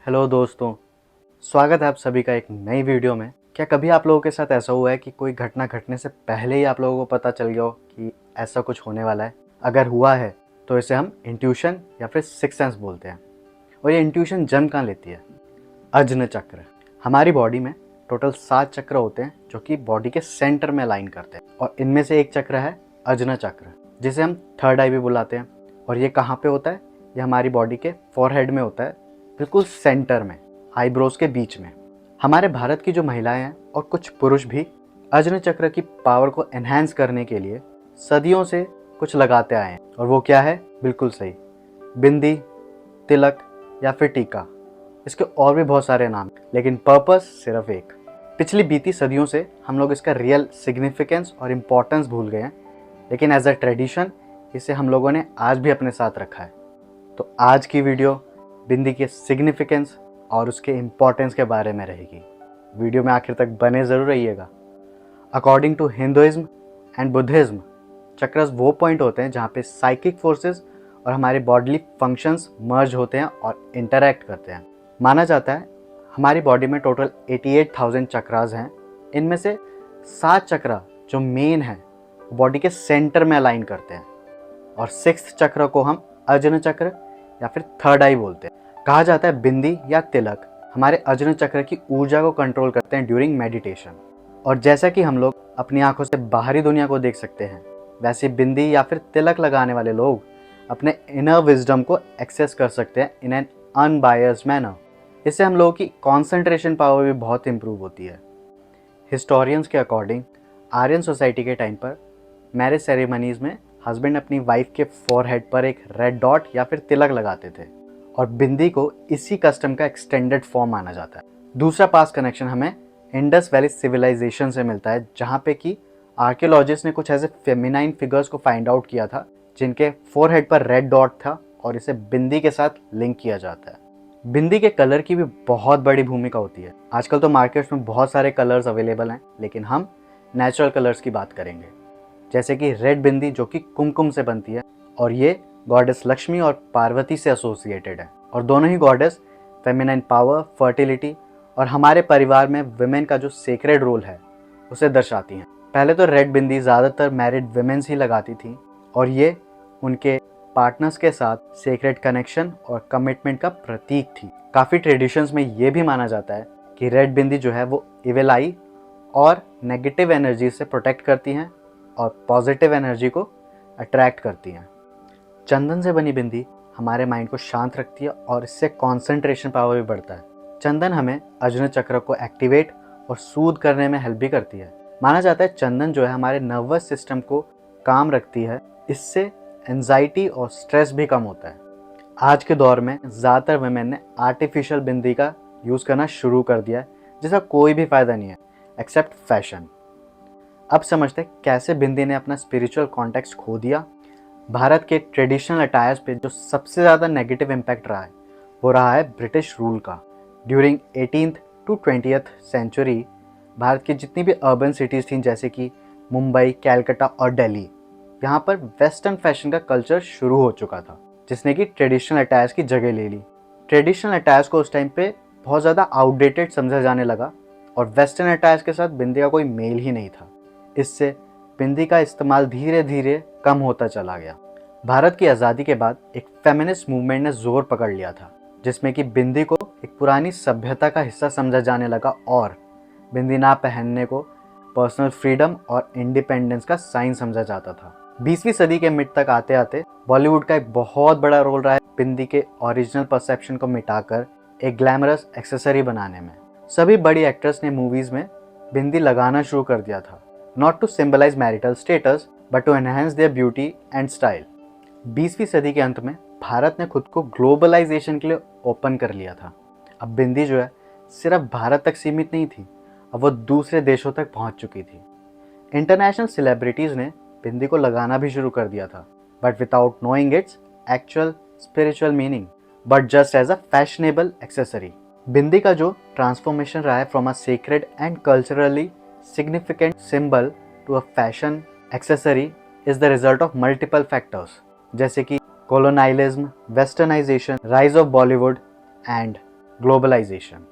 Hello दोस्तों, स्वागत है आप सभी का एक नई वीडियो में। क्या कभी आप लोगों के साथ ऐसा हुआ है कि कोई घटना घटने से पहले ही आप लोगों को पता चल गया हो कि ऐसा कुछ होने वाला है? अगर हुआ है तो इसे हम इंट्यूशन या फिर सिक्स सेंस बोलते हैं। और ये इंट्यूशन जन्म कहाँ लेती है? अज्ञ चक्र। हमारी बॉडी में टोटल 7 चक्र होते हैं जो कि बॉडी के सेंटर में अलाइन करते हैं, और इनमें से एक चक्र है अज्ञ चक्र, जिसे हम थर्ड आई भी बुलाते हैं। और ये कहाँ पे होता है? ये हमारी बॉडी के फोरहेड में होता है, बिल्कुल सेंटर में, आईब्रोज के बीच में। हमारे भारत की जो महिलाएं हैं और कुछ पुरुष भी अज्ञ चक्र की पावर को एनहांस करने के लिए सदियों से कुछ लगाते आए हैं। और वो क्या है? बिल्कुल सही, बिंदी, तिलक या फिर टीका। इसके और भी बहुत सारे नाम, लेकिन पर्पस सिर्फ एक। पिछली बीती सदियों से हम लोग इसका रियल सिग्निफिकेंस और इम्पोर्टेंस भूल गए हैं, लेकिन एज अ ट्रेडिशन इसे हम लोगों ने आज भी अपने साथ रखा है। तो आज की वीडियो बिंदी के सिग्निफिकेंस और उसके इम्पोर्टेंस के बारे में रहेगी। वीडियो में आखिर तक बने ज़रूर रहिएगा। According to Hinduism and Buddhism, chakras वो पॉइंट होते हैं जहाँ पे साइकिक फोर्सेस और हमारे बॉडीली फंक्शंस मर्ज होते हैं और इंटरैक्ट करते हैं। माना जाता है हमारी बॉडी में टोटल 88,000 चक्रास हैं। इनमें से 7 चक्रा जो मेन है बॉडी के सेंटर में अलाइन करते हैं, और 6th चक्र को हम अज्ञ चक्र या फिर थर्ड आई बोलते हैं। कहा जाता है बिंदी या तिलक हमारे अज्ञ चक्र की ऊर्जा को कंट्रोल करते हैं ड्यूरिंग मेडिटेशन। और जैसा कि हम लोग अपनी आंखों से बाहरी दुनिया को देख सकते हैं, वैसे बिंदी या फिर तिलक लगाने वाले लोग अपने इनर विजडम को एक्सेस कर सकते हैं इन एन अनबायस्ड मैनर। इससे हम लोगों की कॉन्सेंट्रेशन पावर भी बहुत इंप्रूव होती है। हिस्टोरियंस के अकॉर्डिंग आर्यन सोसाइटी के टाइम पर मैरिज सेरेमनीज में हस्बैंड अपनी वाइफ के फोरहेड पर एक रेड डॉट या फिर तिलक लगाते थे, और बिंदी को इसी कस्टम का एक्सटेंडेड फॉर्म माना जाता है। दूसरा पास कनेक्शन हमें इंडस वैली सिविलाइजेशन से मिलता है, जहाँ पे कि आर्कियोलॉजिस्ट ने कुछ ऐसे फेमिनाइन फिगर्स को फाइंड आउट किया था जिनके फोरहेड पर रेड डॉट था, और इसे बिंदी के साथ लिंक किया जाता है। बिंदी के कलर की भी बहुत बड़ी भूमिका होती है। आजकल तो मार्केट्स में बहुत सारे कलर्स अवेलेबल हैं, लेकिन हम नेचुरल कलर्स की बात करेंगे, जैसे कि रेड बिंदी जो कि कुमकुम से बनती है, और ये गॉडेस लक्ष्मी और पार्वती से एसोसिएटेड है। और दोनों ही गॉडेस फेमिनाइन पावर, फर्टिलिटी और हमारे परिवार में विमेन का जो सेक्रेड रोल है उसे दर्शाती हैं। पहले तो रेड बिंदी ज़्यादातर मैरिड विमेन्स ही लगाती थी, और ये उनके पार्टनर्स के साथ सेक्रेड कनेक्शन और कमिटमेंट का प्रतीक थी। काफ़ी ट्रेडिशंस में ये भी माना जाता है कि रेड बिंदी जो है वो इविल आई और नेगेटिव एनर्जी से प्रोटेक्ट करती हैं और पॉजिटिव एनर्जी को अट्रैक्ट करती हैं। चंदन से बनी बिंदी हमारे माइंड को शांत रखती है और इससे कंसंट्रेशन पावर भी बढ़ता है। चंदन हमें अज्ञ चक्र को एक्टिवेट और सूद करने में हेल्प भी करती है। माना जाता है चंदन जो है हमारे नर्वस सिस्टम को काम रखती है, इससे एंजाइटी और स्ट्रेस भी कम होता है। आज के दौर में ज़्यादातर वुमेन ने आर्टिफिशियल बिंदी का यूज़ करना शुरू कर दिया है, जिसका कोई भी फ़ायदा नहीं है एक्सेप्ट फैशन। अब समझते हैं कैसे बिंदी ने अपना स्पिरिचुअल कॉन्टेक्स्ट खो दिया। भारत के ट्रेडिशनल अटायर्स पे जो सबसे ज़्यादा नेगेटिव इम्पैक्ट रहा है वो रहा है ब्रिटिश रूल का। During 18th to 20th century Bharat की जितनी भी अर्बन सिटीज़ थीं, जैसे कि मुंबई, कैलकाटा और दिल्ली, यहाँ पर वेस्टर्न फैशन का कल्चर शुरू हो चुका था, जिसने कि ट्रेडिशनल अटायर्स की जगह ले ली। ट्रेडिशनल अटायर्स को उस टाइम पे बहुत ज़्यादा आउटडेटेड समझा जाने लगा, और वेस्टर्न अटायर्स के साथ बिंदी का कोई मेल ही नहीं था। इससे बिंदी का इस्तेमाल धीरे धीरे कम होता चला गया। भारत की आज़ादी के बाद एक फेमिनिस्ट मूवमेंट ने जोर पकड़ लिया था, जिसमें कि बिंदी को एक पुरानी सभ्यता का हिस्सा समझा जाने लगा, और बिंदी ना पहनने को पर्सनल फ्रीडम और इंडिपेंडेंस का साइन समझा जाता था। 20वीं सदी के मिड तक आते आते बॉलीवुड का एक बहुत बड़ा रोल रहा है बिंदी के ओरिजिनल परसेप्शन को मिटाकर एक ग्लैमरस एक्सेसरी बनाने में। सभी बड़ी एक्ट्रेस ने मूवीज में बिंदी लगाना शुरू कर दिया था, not to symbolise marital status but to enhance their beauty and style. 20वीं सदी के अंत में भारत ने खुद को ग्लोबलाइजेशन के लिए ओपन कर लिया था। अब बिंदी जो है सिर्फ भारत तक सीमित नहीं थी, अब वो दूसरे देशों तक पहुंच चुकी थी। इंटरनेशनल सेलिब्रिटीज़ ने बिंदी को लगाना भी शुरू कर दिया था, but without knowing its actual spiritual meaning, but just as a fashionable accessory. Bindi का जो ट्रांसफॉर्मेशन रहा है from a secret and culturally significant symbol to a fashion accessory is the result of multiple factors, जैसे कि colonialism, westernisation, rise of Bollywood and globalisation.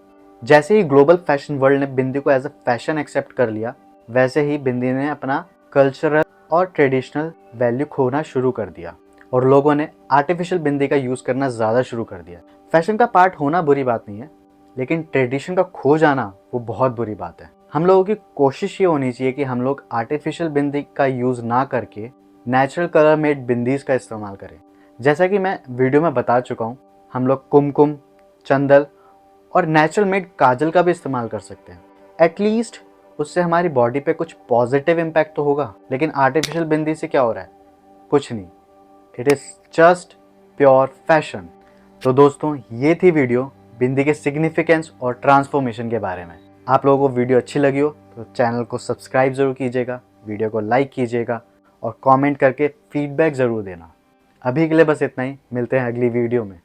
जैसे ही global fashion world ने बिंदी को एज अ फैशन एक्सेप्ट कर लिया, वैसे ही बिंदी ने अपना कल्चरल और ट्रेडिशनल वैल्यू खोना शुरू कर दिया और लोगों ने आर्टिफिशियल बिंदी का यूज़ करना ज़्यादा शुरू कर दिया। फैशन का पार्ट होना बुरी बात नहीं है, लेकिन ट्रेडिशन का खो जाना वो बहुत बुरी बात है। हम लोगों की कोशिश ये होनी चाहिए कि हम लोग आर्टिफिशियल बिंदी का यूज़ ना करके नेचुरल कलर मेड बिंदीज़ का इस्तेमाल करें। जैसा कि मैं वीडियो में बता चुका हूँ, हम लोग कुमकुम, चंदल और नेचुरल मेड काजल का भी इस्तेमाल कर सकते हैं। एटलीस्ट उससे हमारी बॉडी पे कुछ पॉजिटिव इम्पैक्ट तो होगा। लेकिन आर्टिफिशियल बिंदी से क्या हो रहा है? कुछ नहीं। It is just pure fashion. तो दोस्तों, ये थी वीडियो बिंदी के सिग्निफिकेंस और ट्रांसफॉर्मेशन के बारे में। आप लोगों को वीडियो अच्छी लगी हो तो चैनल को सब्सक्राइब ज़रूर कीजिएगा, वीडियो को लाइक कीजिएगा और कमेंट करके फीडबैक ज़रूर देना। अभी के लिए बस इतना ही, मिलते हैं अगली वीडियो में।